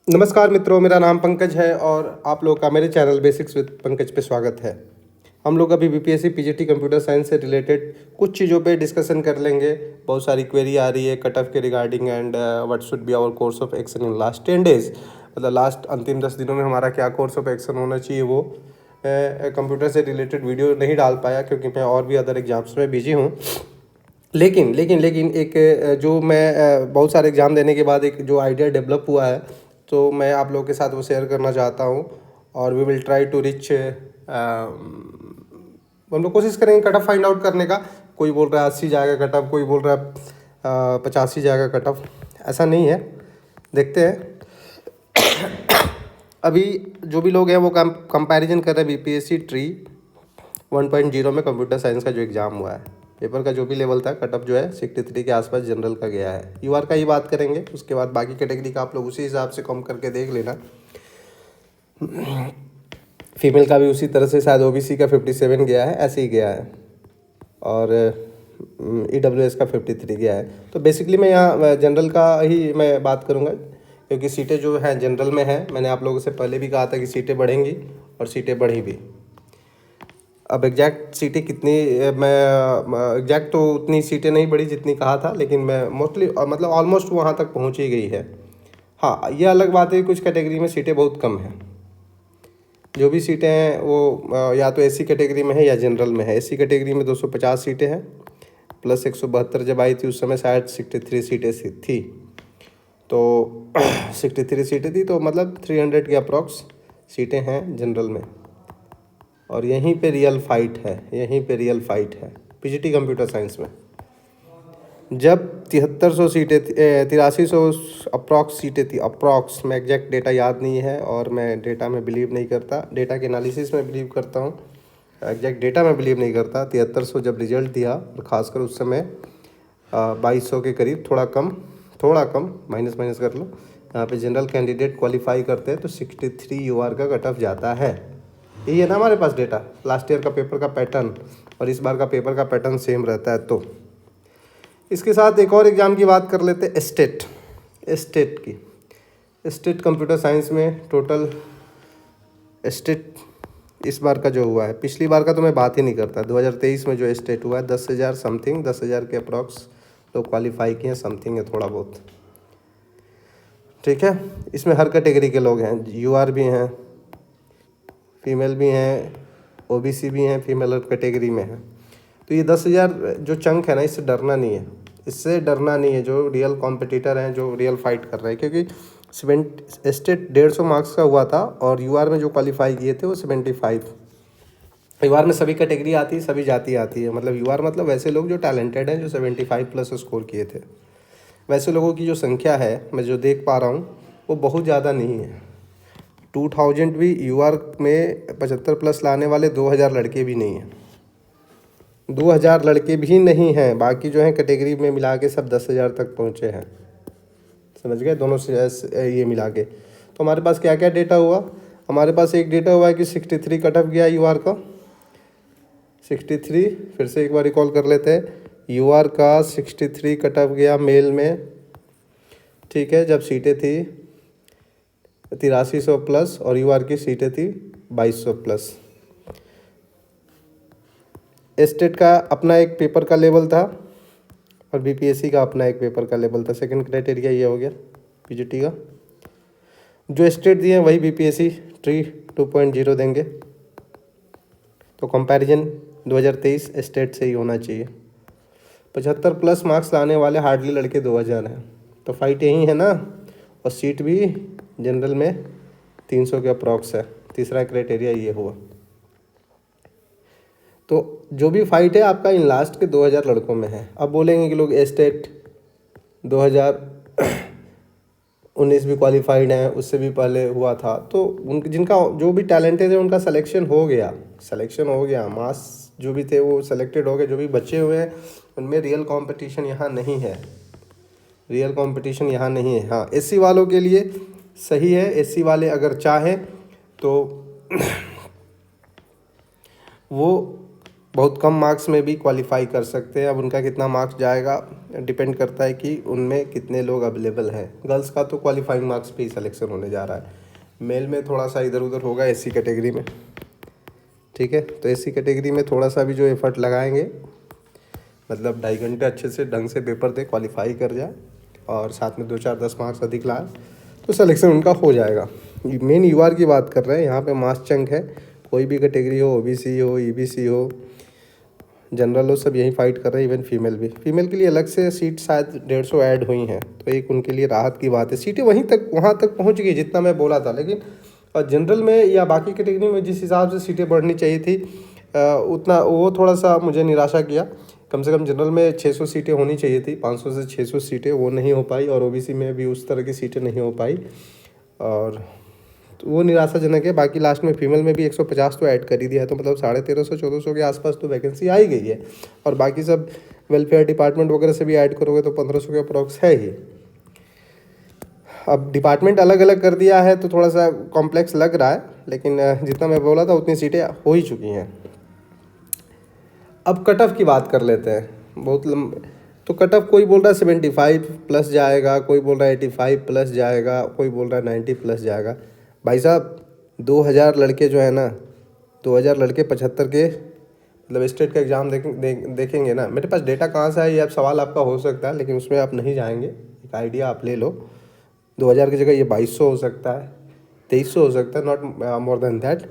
नमस्कार मित्रों, मेरा नाम पंकज है और आप लोग का मेरे चैनल बेसिक्स विद पंकज पे स्वागत है। हम लोग अभी बीपीएससी पीजीटी कंप्यूटर साइंस से रिलेटेड कुछ चीज़ों पे डिस्कशन कर लेंगे। बहुत सारी क्वेरी आ रही है कट ऑफ के regarding and what should be our course of action in last 10 days, मतलब लास्ट अंतिम 10 दिनों में हमारा क्या कोर्स ऑफ एक्शन होना चाहिए। वो कंप्यूटर से रिलेटेड वीडियो नहीं डाल पाया क्योंकि मैं और भी अदर एग्जाम्स में बिजी हूँ। लेकिन एक जो मैं बहुत सारे एग्ज़ाम देने के बाद एक जो आइडिया डेवलप हुआ है, तो मैं आप लोगों के साथ वो शेयर करना चाहता हूँ। और we will try to reach, हम लोग कोशिश करेंगे कट ऑफ फाइंड आउट करने का। कोई बोल रहा है 80 जाएगा कट ऑफ, कोई बोल रहा है 85 जाएगा कट ऑफ। ऐसा नहीं है, देखते हैं। अभी जो भी लोग हैं वो कंपैरिजन कर रहे हैं बीपीएससी ट्री 1.0 में कंप्यूटर साइंस का जो एग्ज़ाम हुआ है, पेपर का जो भी लेवल था, कट ऑफ जो है 63 के आसपास जनरल का गया है। यूआर का ही बात करेंगे, उसके बाद बाकी कैटेगरी का आप लोग उसी हिसाब से कम करके देख लेना। फीमेल का भी उसी तरह से शायद ओबीसी का 57 गया है, ऐसे ही गया है, और ईडब्ल्यूएस का 53 गया है। तो बेसिकली मैं यहाँ जनरल का ही मैं बात करूँगा क्योंकि सीटें जो हैं जनरल में हैं। मैंने आप लोगों से पहले भी कहा था कि सीटें बढ़ेंगी और सीटें बढ़ी भी। अब एग्जैक्ट सीटें कितनी, मैं एग्जैक्ट तो उतनी सीटें नहीं बढ़ी जितनी कहा था, लेकिन मैं मोस्टली मतलब ऑलमोस्ट वहाँ तक पहुँच ही गई है। हाँ, ये अलग बात है कुछ कैटेगरी में सीटें बहुत कम हैं। जो भी सीटें हैं वो या तो एससी कैटेगरी में है या जनरल में है। एससी कैटेगरी में 250 सीटें हैं, प्लस 172 जब आई थी उस समय शायद 63 सीटें थी। तो 63 सीटें थी, तो मतलब 300 के अप्रॉक्स सीटें हैं जनरल में। और यहीं पे रियल फाइट है पीजीटी कंप्यूटर साइंस में। जब 7300 सीटें 8300 अप्रॉक्स सीटें थी, अप्रॉक्स, मैं एग्जैक्ट डेटा याद नहीं है और मैं डेटा में बिलीव नहीं करता, डेटा के एनालिसिस में बिलीव करता हूँ, एग्जैक्ट डेटा में बिलीव नहीं करता। 7300 जब रिजल्ट दिया, और ख़ासकर उस समय 2200 के करीब, थोड़ा कम माइनस कर लो, यहाँ पे जनरल कैंडिडेट क्वालिफाई करते हैं तो 63 यूआर का कट ऑफ जाता है। यही है ना हमारे पास डेटा, लास्ट ईयर का पेपर का पैटर्न और इस बार का पेपर का पैटर्न सेम रहता है। तो इसके साथ एक और एग्ज़ाम की बात कर लेते हैं, स्टेट कंप्यूटर साइंस में टोटल स्टेट इस बार का जो हुआ है, पिछली बार का तो मैं बात ही नहीं करता। 2023 में जो स्टेट हुआ है 10,000 समथिंग, 10,000 के अप्रॉक्स लोग क्वालिफाई किए हैं, समथिंग है थोड़ा बहुत, ठीक है। इसमें हर कैटेगरी के लोग हैं, यूआर भी हैं, फीमेल भी हैं, ओबीसी भी हैं, फीमेल कैटेगरी में है। तो ये 10,000 जो चंक है ना, इससे डरना नहीं है। जो रियल कॉम्पिटिटर हैं, जो रियल फाइट कर रहे हैं, क्योंकि स्टेट 150 मार्क्स का हुआ था और यूआर में जो क्वालिफाई किए थे वो 75। यूआर में सभी कैटेगरी आती है, सभी जाति आती है, मतलब यूआर मतलब वैसे लोग जो टैलेंटेड हैं, जो 75 प्लस स्कोर किए थे। वैसे लोगों की जो संख्या है, मैं जो देख पा रहा हूँ, वो बहुत ज़्यादा नहीं है। 2000 भी यूआर में 75 प्लस लाने वाले 2000 लड़के भी नहीं हैं, 2000 लड़के भी नहीं हैं। बाकी जो हैं कैटेगरी में मिला के सब 10,000 तक पहुँचे हैं, समझ गए, दोनों से ये मिला के। तो हमारे पास क्या क्या डेटा हुआ, हमारे पास एक डेटा हुआ है कि 63 कट ऑफ गया यूआर का, 63, फिर से एक बार रिकॉल कर लेते हैं, यूआर का 63 कट ऑफ गया मेल में, ठीक है। जब सीटें थी 8300 प्लस और यूआर की सीटें थी 2200 प्लस। स्टेट का अपना एक पेपर का लेवल था और बीपीएससी का अपना एक पेपर का लेवल था। सेकंड क्राइटेरिया ये हो गया पीजीटी का। जो स्टेट दिए वही बीपीएससी ट्री 2.0 देंगे। तो कंपैरिजन 2023 स्टेट से ही होना चाहिए। 75 प्लस मार्क्स लाने वाले हार्डली लड़के 2000 हैं, तो फाइट यही है ना। और सीट भी जनरल में 300 के अप्रॉक्स है, तीसरा क्राइटेरिया ये हुआ। तो जो भी फाइट है आपका इन लास्ट के 2000 लड़कों में है। अब बोलेंगे कि लोग स्टेट 2019 भी क्वालिफाइड हैं, उससे भी पहले हुआ था, तो उनके जिनका जो भी टैलेंटेड है उनका सिलेक्शन हो गया, मास जो भी थे वो सिलेक्टेड हो गए। जो भी बचे हुए हैं उनमें रियल कंपटीशन यहाँ नहीं है, हाँ एससी वालों के लिए सही है। एससी वाले अगर चाहें तो वो बहुत कम मार्क्स में भी क्वालिफाई कर सकते हैं। अब उनका कितना मार्क्स जाएगा डिपेंड करता है कि उनमें कितने लोग अवेलेबल हैं। गर्ल्स का तो क्वालिफाइंग मार्क्स पे ही सिलेक्शन होने जा रहा है। मेल में थोड़ा सा इधर उधर होगा एससी कैटेगरी में, ठीक है। तो एससी कैटेगरी में थोड़ा सा भी जो एफर्ट लगाएंगे, मतलब 2.5 घंटे अच्छे से ढंग से पेपर दे, क्वालिफाई कर जाए और साथ में 2-4-10 मार्क्स अधिक लाए तो सिलेक्शन उनका हो जाएगा। मेन यूआर की बात कर रहे हैं, यहाँ पे मास चंक है। कोई भी कैटेगरी हो, ओबीसी हो, ईबीसी हो, जनरल हो, सब यही फाइट कर रहे हैं। इवन फीमेल भी, फीमेल के लिए अलग से सीट शायद 150 ऐड हुई हैं, तो एक उनके लिए राहत की बात है। सीटें वहाँ तक पहुँच गई जितना मैं बोला था। लेकिन जनरल में या बाकी कैटेगरी में जिस हिसाब से सीटें बढ़नी चाहिए थी उतना, वो थोड़ा सा मुझे निराशा किया। कम से कम जनरल में 600 सीटें होनी चाहिए थी, 500 से 600 सीटें, वो नहीं हो पाई। और ओबीसी में भी उस तरह की सीटें नहीं हो पाई, और तो वो निराशाजनक है। बाकी लास्ट में फीमेल में भी 150 तो ऐड कर ही दिया है, तो मतलब 1350-1400 के आसपास तो वैकेंसी आ ही गई है। और बाकी सब वेलफेयर डिपार्टमेंट वगैरह से भी ऐड करोगे तो 1500 के अप्रॉक्स है ही। अब डिपार्टमेंट अलग अलग कर दिया है तो थोड़ा सा कॉम्प्लेक्स लग रहा है, लेकिन जितना मैं बोला था उतनी सीटें हो ही चुकी हैं। अब कट ऑफ की बात कर लेते हैं, बहुत तो कट ऑफ कोई बोल रहा है 75 प्लस जाएगा, कोई बोल रहा है 85 प्लस जाएगा, कोई बोल रहा है 90 प्लस जाएगा। भाई साहब 2000 लड़के जो है ना, 2000 लड़के 75 के मतलब स्टेट का एग्ज़ाम देखेंगे ना। मेरे पास डेटा कहाँ से है ये अब सवाल आपका हो सकता है, लेकिन उसमें आप नहीं जाएंगे। एक आइडिया आप ले लो, 2000 की जगह ये 2200 हो सकता है, 2300 हो सकता है, नॉट मोर देन दैट।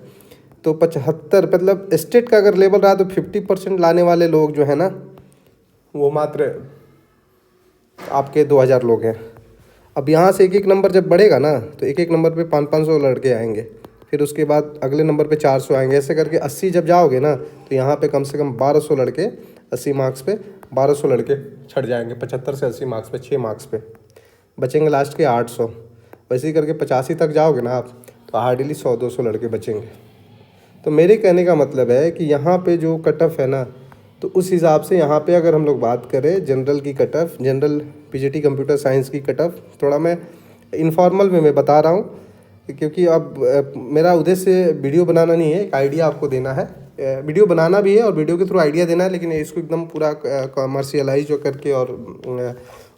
तो 75 मतलब स्टेट का अगर लेवल रहा तो 50% लाने वाले लोग जो है ना, वो मात्र आपके 2000 लोग हैं। अब यहाँ से एक एक नंबर जब बढ़ेगा ना, तो एक एक नंबर पे 500-500 लड़के आएंगे, फिर उसके बाद अगले नंबर पे 400 आएंगे, ऐसे करके 80 जब जाओगे ना, तो यहाँ पे कम से कम 1200 लड़के 80 मार्क्स पे 1200 लड़के छट जाएंगे। 75 से 80 मार्क्स पे 6 मार्क्स पे बचेंगे लास्ट के 800। वैसे ही करके 85 तक जाओगे ना आप, तो हार्डली 100-200 लड़के बचेंगे। तो मेरे कहने का मतलब है कि यहाँ पे जो कट ऑफ है ना, तो उस हिसाब से यहाँ पे अगर हम लोग बात करें जनरल की cut off, general PGT computer science की कट ऑफ, थोड़ा मैं इनफॉर्मल में मैं बता रहा हूँ क्योंकि अब मेरा उद्देश्य वीडियो बनाना नहीं है, एक आइडिया आपको देना है। वीडियो बनाना भी है और वीडियो के थ्रू आइडिया देना है, लेकिन इसको एकदम पूरा कमर्शियलाइज करके और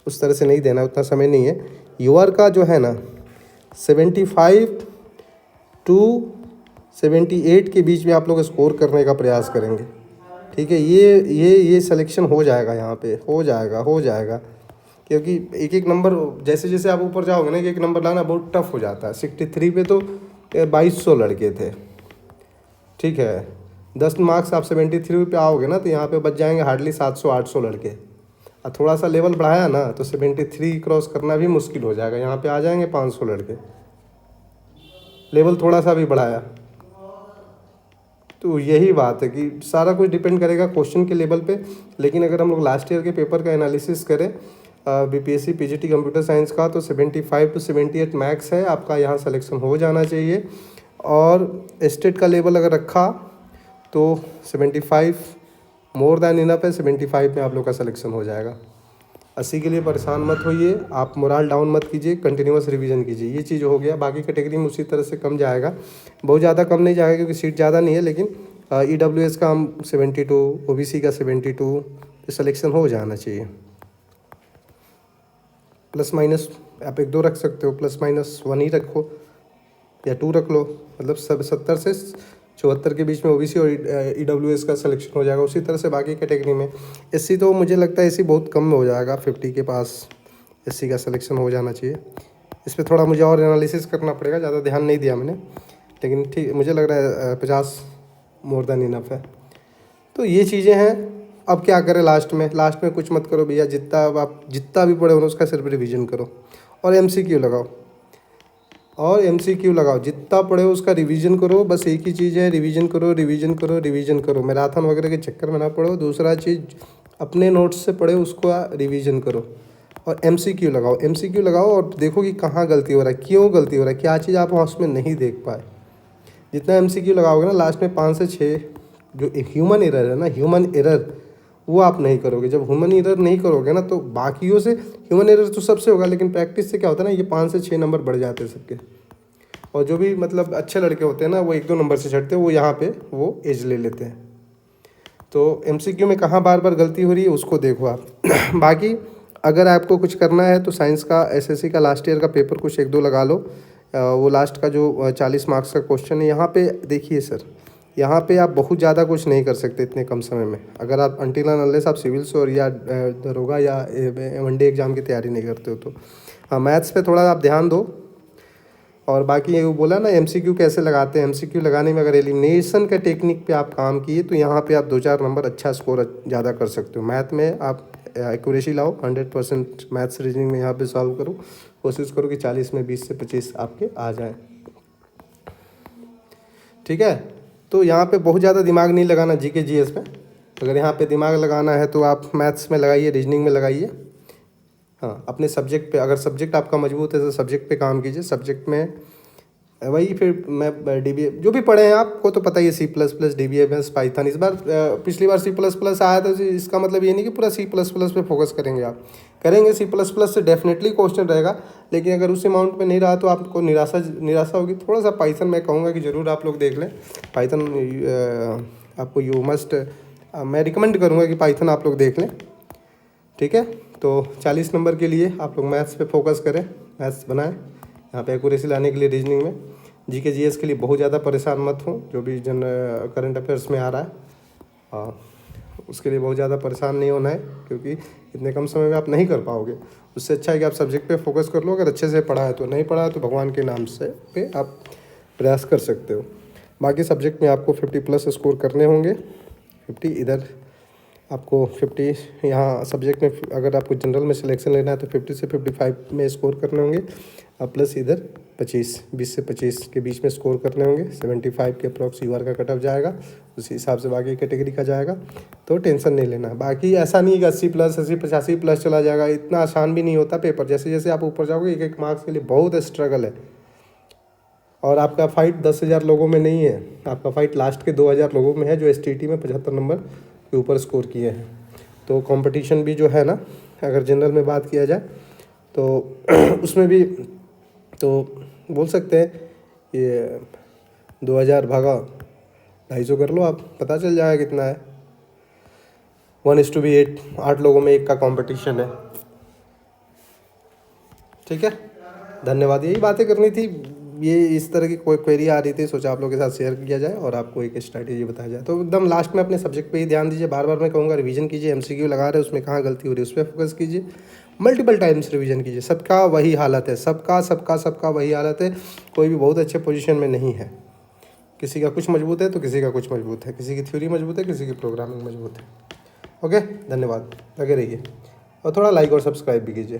उस तरह से नहीं देना, उतना समय नहीं है। यूआर का जो है ना 75 to 78 के बीच में आप लोग स्कोर करने का प्रयास करेंगे, ठीक है। ये सिलेक्शन हो जाएगा, यहाँ पे हो जाएगा क्योंकि एक एक नंबर जैसे जैसे आप ऊपर जाओगे ना, एक एक नंबर लाना बहुत टफ हो जाता है। 63 पे तो 2200 लड़के थे, ठीक है। 10 मार्क्स आप 73 पे आओगे ना, तो यहाँ पे बच जाएंगे हार्डली 700-800 लड़के। और थोड़ा सा लेवल बढ़ाया ना तो 73 क्रॉस करना भी मुश्किल हो जाएगा, यहाँ पे आ जाएंगे 500 लड़के। लेवल थोड़ा सा भी बढ़ाया, तो यही बात है कि सारा कुछ डिपेंड करेगा क्वेश्चन के लेवल पे। लेकिन अगर हम लोग लास्ट ईयर के पेपर का एनालिसिस करें बीपीएससी पीजीटी कंप्यूटर साइंस का, तो 75 to 78 मैक्स है आपका, यहाँ सिलेक्शन हो जाना चाहिए। और स्टेट का लेवल अगर रखा तो 75 मोर दैन इनफ है, 75 में आप लोग का सिलेक्शन हो जाएगा। 80 के लिए परेशान मत होइए, आप मोरल डाउन मत कीजिए, कंटिन्यूअस रिवीजन कीजिए। ये चीज़ हो गया। बाकी कैटेगरी में उसी तरह से कम जाएगा, बहुत ज़्यादा कम नहीं जाएगा क्योंकि सीट ज़्यादा नहीं है। लेकिन ईडब्ल्यूएस का हम 72, ओबीसी का 72 सिलेक्शन हो जाना चाहिए। प्लस माइनस आप 1-2 रख सकते हो, प्लस माइनस 1 ही रखो या 2 रख लो, मतलब सब 70 से 74 के बीच में ओबीसी और ईडब्ल्यूएस का सिलेक्शन हो जाएगा। उसी तरह से बाकी कैटेगरी में एससी तो मुझे लगता है एससी बहुत कम में हो जाएगा, 50 के पास एससी का सिलेक्शन हो जाना चाहिए। इस पर थोड़ा मुझे और एनालिसिस करना पड़ेगा, ज़्यादा ध्यान नहीं दिया मैंने, लेकिन ठीक मुझे लग रहा है 50 मोर देन इनफ है। तो ये चीज़ें हैं। अब क्या करें लास्ट में कुछ मत करो भैया, जितना भी पढ़े हो उसका सिर्फ रिवीजन करो और एमसीक्यू लगाओ। जितना पढ़े हो उसका रिवीजन करो। बस एक ही चीज़ है, रिवीजन करो। मैराथन वगैरह के चक्कर में ना पढ़ो। दूसरा चीज़ अपने नोट्स से पढ़े, उसको रिवीजन करो और एमसीक्यू लगाओ और देखो कि कहाँ गलती हो रहा है, क्यों गलती हो रहा है, क्या चीज़ आप वहाँ उसमें नहीं देख पाए। जितना एमसीक्यू लगाओगे ना, लास्ट में 5 से 6 जो ह्यूमन एरर है ना, ह्यूमन एरर वो आप नहीं करोगे। जब ह्यूमन एरर नहीं करोगे ना, तो बाकियों से ह्यूमन एरर तो सबसे होगा, लेकिन प्रैक्टिस से क्या होता है ना, ये 5 से 6 नंबर बढ़ जाते हैं सबके। और जो भी मतलब अच्छे लड़के होते हैं ना, वो 1-2 नंबर से छटते हैं, वो यहाँ पे वो एज ले लेते हैं। तो एमसीक्यू में कहाँ बार बार गलती हो रही है उसको देखो आप। बाकी अगर आपको कुछ करना है तो साइंस का एसएससी का लास्ट ईयर का पेपर कुछ 1-2 लगा लो। वो लास्ट का जो 40 मार्क्स का क्वेश्चन है, यहाँ पे देखिए सर, यहाँ पे आप बहुत ज़्यादा कुछ नहीं कर सकते इतने कम समय में। अगर आप अनटिल एंड अनलेस आप सिविल्स और या दरोगा या वनडे एग्ज़ाम की तैयारी नहीं करते हो तो हाँ, मैथ्स पे थोड़ा आप ध्यान दो। और बाकी ये वो बोला ना एमसीक्यू कैसे लगाते हैं, एमसीक्यू लगाने में अगर एलिमिनेशन के टेक्निक पे आप काम किए तो यहाँ पे आप 2-4 नंबर अच्छा स्कोर ज़्यादा कर सकते हो। मैथ में आप एक्यूरेसी लाओ, 100% मैथ्स रीजनिंग में यहाँ पे सॉल्व करो, कोशिश करो कि 40 में 20 से 25 आपके आ जाए। ठीक है, तो यहाँ पे बहुत ज़्यादा दिमाग नहीं लगाना जीके जीएस में। अगर यहाँ पे दिमाग लगाना है तो आप मैथ्स में लगाइए, रीजनिंग में लगाइए। हाँ, अपने सब्जेक्ट पे, अगर सब्जेक्ट आपका मजबूत है तो सब्जेक्ट पे काम कीजिए। सब्जेक्ट में वही फिर मैं डीबीए जो भी पढ़े हैं आपको तो पता ही है, C++, DBMS, पाइथन। इस बार पिछली बार C++ आया था, इसका मतलब ये नहीं कि पूरा C++ पे फोकस करेंगे आप। करेंगे C++ से डेफिनेटली क्वेश्चन रहेगा, लेकिन अगर उस अमाउंट में नहीं रहा तो आपको निराशा होगी। थोड़ा सा पाइथन मैं कहूँगा कि ज़रूर आप लोग देख लें। पाइथन आपको यू मस्ट, मैं रिकमेंड करूँगा कि पाइथन आप लोग देख लें। ठीक है, तो 40 नंबर के लिए आप लोग मैथ्स पे फोकस करें, मैथ्स बनाएं। यहाँ पे एक्यूरेसी लाने के लिए रीजनिंग में, जीके जीएस के लिए बहुत ज़्यादा परेशान मत हो, जो भी करंट अफेयर्स में आ रहा है। हाँ, उसके लिए बहुत ज़्यादा परेशान नहीं होना है, क्योंकि इतने कम समय में आप नहीं कर पाओगे। उससे अच्छा है कि आप सब्जेक्ट पे फोकस कर लो। अगर अच्छे से पढ़ा है तो, नहीं पढ़ा है तो भगवान के नाम से पे आप प्रयास कर सकते हो। बाकी सब्जेक्ट में आपको 50+ स्कोर करने होंगे। 50 इधर आपको 50 यहाँ सब्जेक्ट में, अगर आपको जनरल में सिलेक्शन लेना है तो 50 से 55 में स्कोर करने होंगे, और प्लस इधर 20 से 25 के बीच में स्कोर करने होंगे। 75 के अप्रॉक्स यूआर का कट ऑफ जाएगा, उसी हिसाब से बाकी कैटेगरी का जाएगा, तो टेंशन नहीं लेना। बाकी ऐसा नहीं कि 80+, 85+ चला जाएगा, इतना आसान भी नहीं होता पेपर। जैसे जैसे आप ऊपर जाओगे, एक मार्क्स के लिए बहुत स्ट्रगल है। और आपका फाइट 10,000 लोगों में नहीं है, आपका फाइट लास्ट के 2,000 लोगों में है, जो STT में 75 नंबर के ऊपर स्कोर किए हैं। तो कंपटीशन भी जो है ना, अगर जनरल में बात किया जाए तो उसमें भी तो बोल सकते हैं ये 2000 भागा 250 कर लो आप, पता चल जाएगा कितना है। 1:8, 8 लोगों में 1 का कंपटीशन है। ठीक है, धन्यवाद। यही बातें करनी थी, ये इस तरह की कोई क्वेरी आ रही थी, सोचा आप लोगों के साथ शेयर किया जाए और आपको एक स्ट्रैटेजी बताया जाए। तो एकदम लास्ट में अपने सब्जेक्ट पे ही ध्यान दीजिए। बार बार मैं कहूँगा रिवीजन कीजिए, एमसीक्यू लगा रहे हैं उसमें कहाँ गलती हो रही है उस पर फोकस कीजिए, मल्टीपल टाइम्स रिवीजन कीजिए। सबका वही हालत है, सबका वही हालत है। कोई भी बहुत अच्छे पोजीशन में नहीं है, किसी का कुछ मजबूत है तो किसी का कुछ मजबूत है, किसी की थ्योरी मजबूत है, किसी की प्रोग्रामिंग मजबूत है। ओके, धन्यवाद, लगे रहिए और थोड़ा लाइक और सब्सक्राइब भी कीजिए।